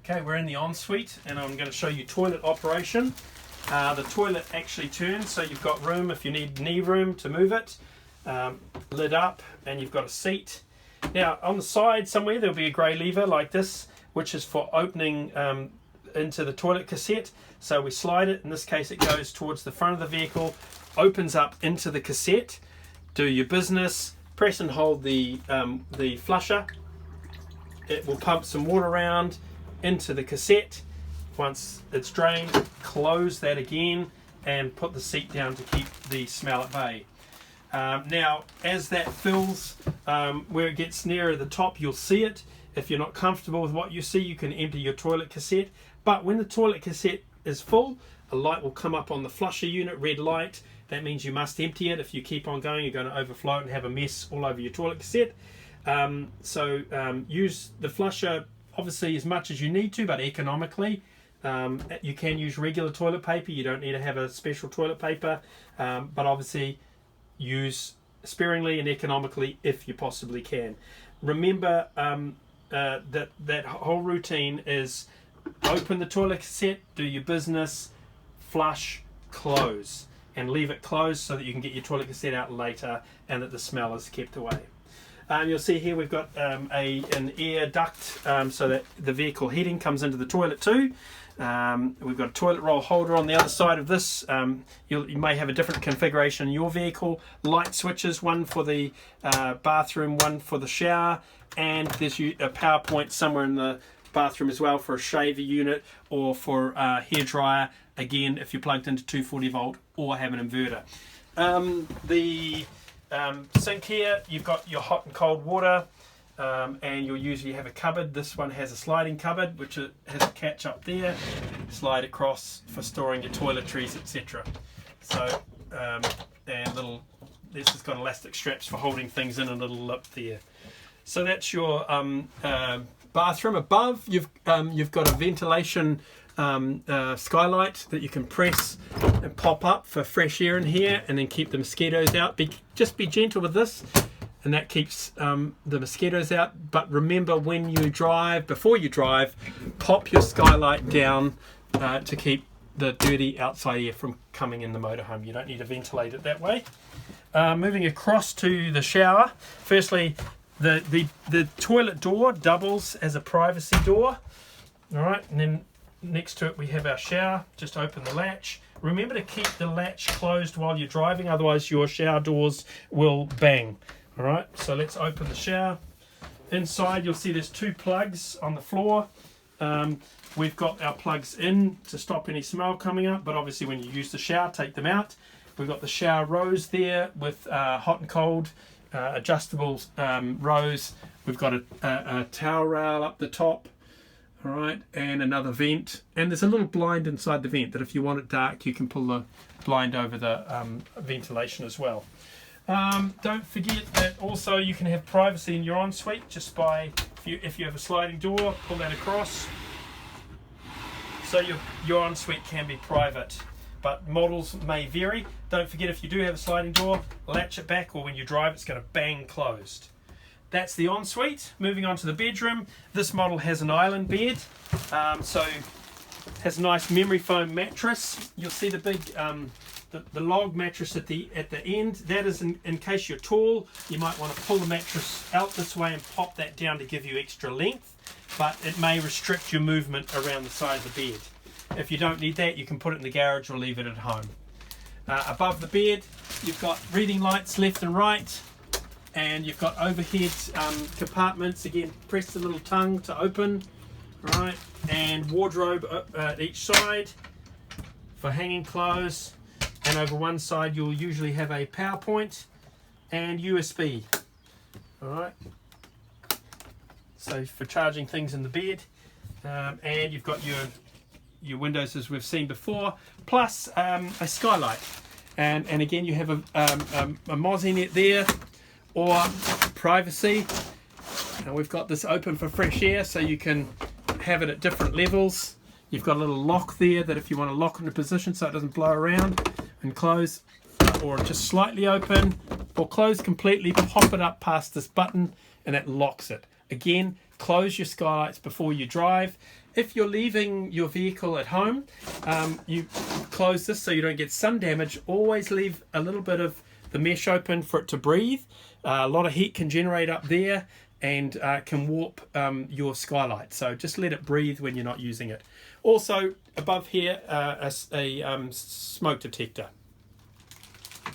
Okay, we're in the ensuite and I'm going to show you toilet operation. The toilet actually turns, so you've got room if you need knee room to move it. Lid up, and you've got a seat. Now on the side somewhere there'll be a grey lever like this, which is for opening into the toilet cassette. So we slide it, in this case it goes towards the front of the vehicle, opens up into the cassette. Do your business, press and hold the flusher. It will pump some water around into the cassette. Once it's drained, close that again and put the seat down to keep the smell at bay. Now as that fills, where it gets nearer the top, you'll see it. If you're not comfortable with what you see, you can empty your toilet cassette, but when the toilet cassette is full, a light will come up on the flusher unit, red light. That means you must empty it. If you keep on going, you're going to overflow it and have a mess all over your toilet cassette. Use the flusher obviously as much as you need to, but economically. You can use regular toilet paper, you don't need to have a special toilet paper, but obviously use sparingly and economically if you possibly can. Remember that whole routine is open the toilet cassette, do your business, flush, close, and leave it closed so that you can get your toilet cassette out later and that the smell is kept away. You'll see here we've got an air duct so that the vehicle heating comes into the toilet too. We've got a toilet roll holder on the other side of this. You may have a different configuration in your vehicle. Light switches, one for the bathroom, one for the shower, and there's a power point somewhere in the bathroom as well for a shaver unit or for a hairdryer, again if you're plugged into 240 volt or have an inverter. The sink here, you've got your hot and cold water, and you'll usually have a cupboard. This one has a sliding cupboard which has a catch up there, slide across for storing your toiletries, etc. So and this has got elastic straps for holding things in, a little lip there. So that's your bathroom. Above you've got a ventilation skylight that you can press and pop up for fresh air in here and then keep the mosquitoes out. Just be gentle with this, and that keeps the mosquitoes out. But remember, when you drive, before you drive, pop your skylight down to keep the dirty outside air from coming in the motorhome. You don't need to ventilate it that way. Moving across to the shower, firstly the toilet door doubles as a privacy door. Alright, and then next to it we have our shower. Just open the latch. Remember to keep the latch closed while you're driving, otherwise your shower doors will bang. Alright, so let's open the shower. Inside you'll see there's two plugs on the floor. We've got our plugs in to stop any smell coming up, but obviously when you use the shower, take them out. We've got the shower rows there with hot and cold adjustable rows. We've got a towel rail up the top. Alright, and another vent, and there's a little blind inside the vent that if you want it dark you can pull the blind over the ventilation as well. Don't forget that also you can have privacy in your ensuite just by, if you have a sliding door, pull that across. So your ensuite can be private, but models may vary. Don't forget, if you do have a sliding door, latch it back, or when you drive it's going to bang closed. That's the ensuite. Moving on to the bedroom. This model has an island bed, so has a nice memory foam mattress. You'll see the big, the log mattress at the end. That is in case you're tall, you might want to pull the mattress out this way and pop that down to give you extra length, but it may restrict your movement around the side of the bed. If you don't need that, you can put it in the garage or leave it at home. Above the bed, you've got reading lights left and right. And you've got overhead compartments. Again, press the little tongue to open, right? And wardrobe at each side for hanging clothes. And over one side you'll usually have a power point and USB. All right. So for charging things in the bed, and you've got your windows as we've seen before, plus a skylight. And again, you have a mozzie net there, or privacy. And we've got this open for fresh air, so you can have it at different levels. You've got a little lock there that if you want to lock into position so it doesn't blow around, and close, or just slightly open, or close completely, pop it up past this button and that locks it. Again, close your skylights before you drive. If you're leaving your vehicle at home, you close this so you don't get sun damage. Always leave a little bit of the mesh open for it to breathe. A lot of heat can generate up there and can warp your skylight. So just let it breathe when you're not using it. Also, above here, a smoke detector.